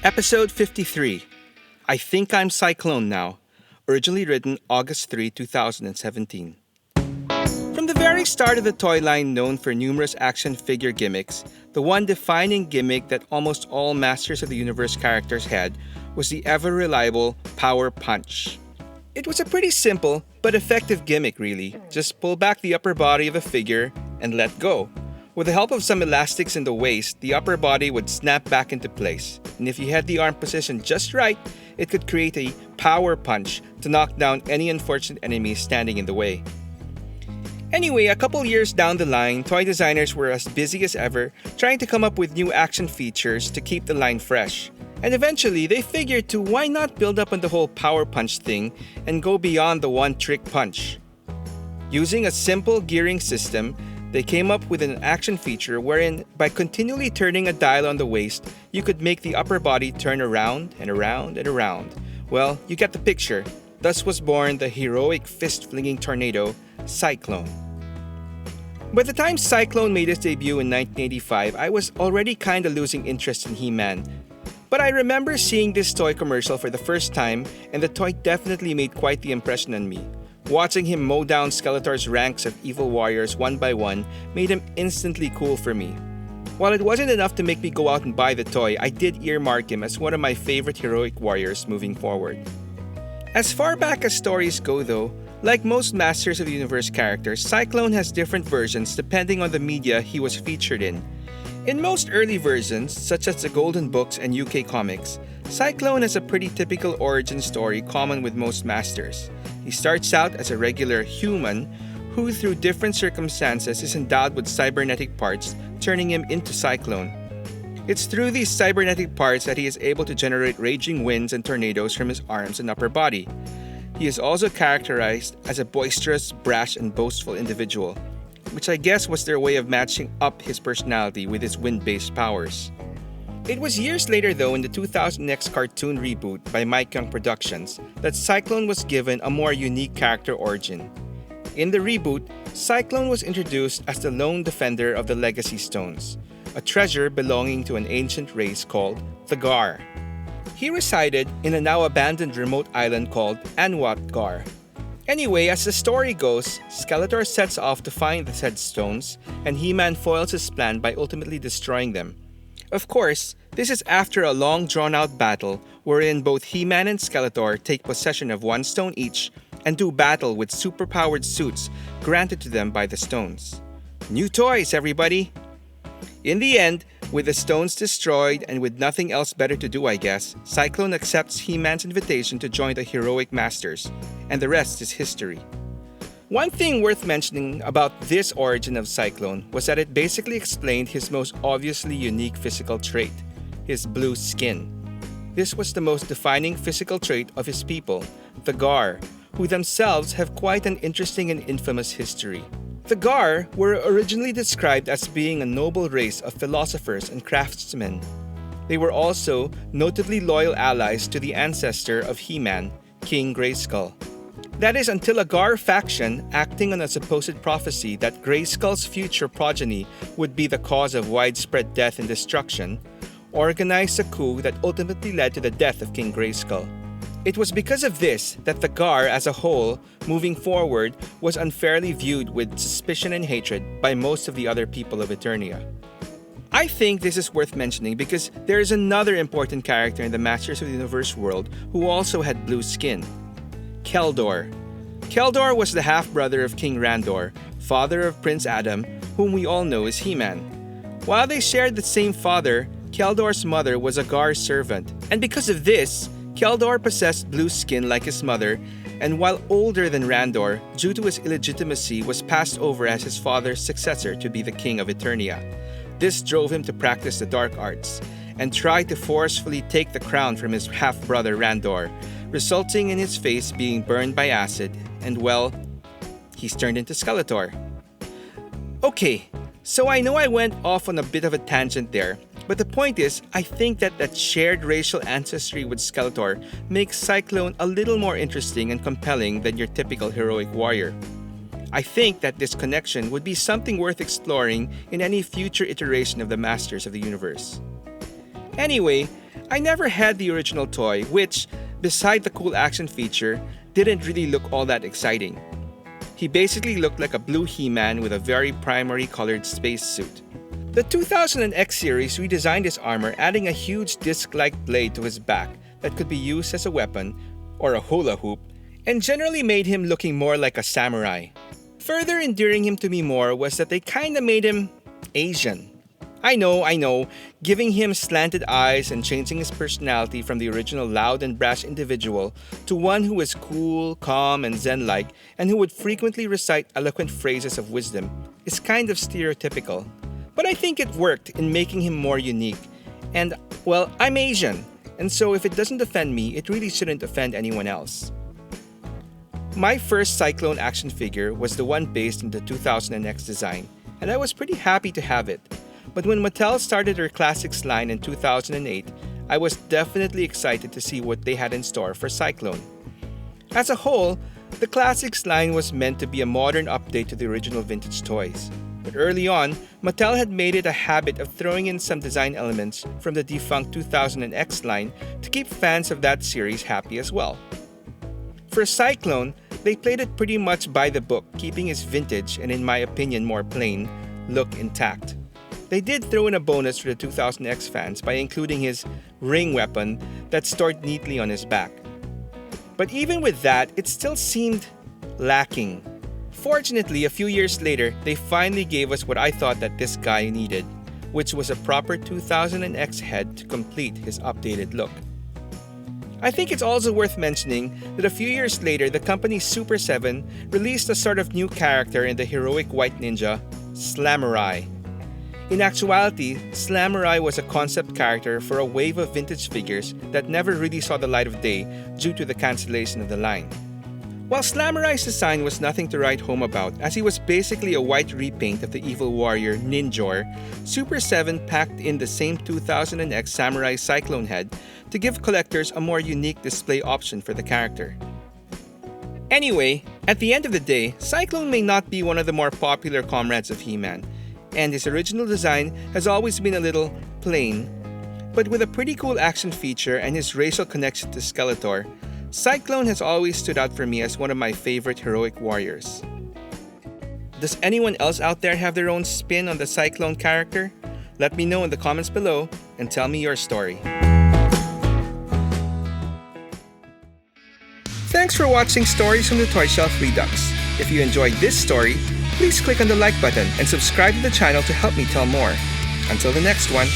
Episode 53, I Think I'm Sy-Klone Now, originally written August 3, 2017. From the very start of the toy line known for numerous action figure gimmicks, the one defining gimmick that almost all Masters of the Universe characters had was the ever-reliable Power Punch. It was a pretty simple but effective gimmick really. Just pull back the upper body of a figure and let go. With the help of some elastics in the waist, the upper body would snap back into place. And if you had the arm positioned just right, it could create a power punch to knock down any unfortunate enemy standing in the way. Anyway, a couple years down the line, toy designers were as busy as ever trying to come up with new action features to keep the line fresh. And eventually, they figured to why not build up on the whole power punch thing and go beyond the one-trick punch. Using a simple gearing system, they came up with an action feature wherein, by continually turning a dial on the waist, you could make the upper body turn around and around and around. Well, you get the picture. Thus was born the heroic fist-flinging tornado, Cyclone. By the time Cyclone made his debut in 1985, I was already kinda losing interest in He-Man. But I remember seeing this toy commercial for the first time, and the toy definitely made quite the impression on me. Watching him mow down Skeletor's ranks of evil warriors one by one made him instantly cool for me. While it wasn't enough to make me go out and buy the toy, I did earmark him as one of my favorite heroic warriors moving forward. As far back as stories go though, like most Masters of the Universe characters, Cyclone has different versions depending on the media he was featured in. In most early versions, such as the Golden Books and UK comics, Cyclone has a pretty typical origin story common with most Masters. He starts out as a regular human who, through different circumstances, is endowed with cybernetic parts, turning him into Cyclone. It's through these cybernetic parts that he is able to generate raging winds and tornadoes from his arms and upper body. He is also characterized as a boisterous, brash, and boastful individual, which I guess was their way of matching up his personality with his wind-based powers. It was years later though, in the 2000X cartoon reboot by Mike Young Productions, that Cyclone was given a more unique character origin. In the reboot, Cyclone was introduced as the lone defender of the Legacy Stones, a treasure belonging to an ancient race called the Gar. He resided in a now abandoned remote island called Anwat Gar. Anyway, as the story goes, Skeletor sets off to find the said stones, and He-Man foils his plan by ultimately destroying them. Of course, this is after a long drawn-out battle wherein both He-Man and Skeletor take possession of one stone each and do battle with superpowered suits granted to them by the stones. New toys, everybody! In the end, with the stones destroyed and with nothing else better to do I guess, Cyclone accepts He-Man's invitation to join the heroic Masters, and the rest is history. One thing worth mentioning about this origin of Cyclone was that it basically explained his most obviously unique physical trait, his blue skin. This was the most defining physical trait of his people, the Gar, who themselves have quite an interesting and infamous history. The Gar were originally described as being a noble race of philosophers and craftsmen. They were also notably loyal allies to the ancestor of He-Man, King Grayskull. That is until a Gar faction, acting on a supposed prophecy that Grayskull's future progeny would be the cause of widespread death and destruction, organized a coup that ultimately led to the death of King Grayskull. It was because of this that the Gar as a whole, moving forward, was unfairly viewed with suspicion and hatred by most of the other people of Eternia. I think this is worth mentioning because there is another important character in the Masters of the Universe world who also had blue skin. Keldor. Keldor was the half-brother of King Randor, father of Prince Adam, whom we all know as He-Man. While they shared the same father, Keldor's mother was a Gar servant, and because of this, Keldor possessed blue skin like his mother, and while older than Randor, due to his illegitimacy, was passed over as his father's successor to be the king of Eternia. This drove him to practice the dark arts, and try to forcefully take the crown from his half-brother Randor, resulting in his face being burned by acid, and well, he's turned into Skeletor. Okay, so I know I went off on a bit of a tangent there, but the point is, I think that shared racial ancestry with Skeletor makes Cyclone a little more interesting and compelling than your typical heroic warrior. I think that this connection would be something worth exploring in any future iteration of the Masters of the Universe. Anyway, I never had the original toy, which, beside the cool action feature, didn't really look all that exciting. He basically looked like a blue He-Man with a very primary colored spacesuit. The 2000X series redesigned his armor, adding a huge disc-like blade to his back that could be used as a weapon or a hula hoop, and generally made him looking more like a samurai. Further endearing him to me more was that they kinda made him Asian. I know, giving him slanted eyes and changing his personality from the original loud and brash individual to one who was cool, calm, and zen-like, and who would frequently recite eloquent phrases of wisdom is kind of stereotypical. But I think it worked in making him more unique. And, well, I'm Asian, and so if it doesn't offend me, it really shouldn't offend anyone else. My first Cyclone action figure was the one based on the 2000X design, and I was pretty happy to have it. But when Mattel started their Classics line in 2008, I was definitely excited to see what they had in store for Cyclone. As a whole, the Classics line was meant to be a modern update to the original vintage toys. But early on, Mattel had made it a habit of throwing in some design elements from the defunct 2000X line to keep fans of that series happy as well. For Cyclone, they played it pretty much by the book, keeping his vintage and, in my opinion, more plain look intact. They did throw in a bonus for the 2000X fans by including his ring weapon that stored neatly on his back. But even with that, it still seemed lacking. Fortunately, a few years later, they finally gave us what I thought that this guy needed, which was a proper 2000X head to complete his updated look. I think it's also worth mentioning that a few years later, the company Super 7 released a sort of new character in the heroic white ninja, Slamurai. In actuality, Slamurai was a concept character for a wave of vintage figures that never really saw the light of day due to the cancellation of the line. While Slamurai's design was nothing to write home about, as he was basically a white repaint of the evil warrior Ninjor, Super 7 packed in the same 2000X Samurai Cyclone head to give collectors a more unique display option for the character. Anyway, at the end of the day, Cyclone may not be one of the more popular comrades of He-Man, and his original design has always been a little plain, but with a pretty cool action feature and his racial connection to Skeletor, Cyclone has always stood out for me as one of my favorite heroic warriors. Does anyone else out there have their own spin on the Cyclone character? Let me know in the comments below and tell me your story. Thanks for watching Stories from the Toy Shelf Redux. If you enjoyed this story, please click on the like button and subscribe to the channel to help me tell more. Until the next one.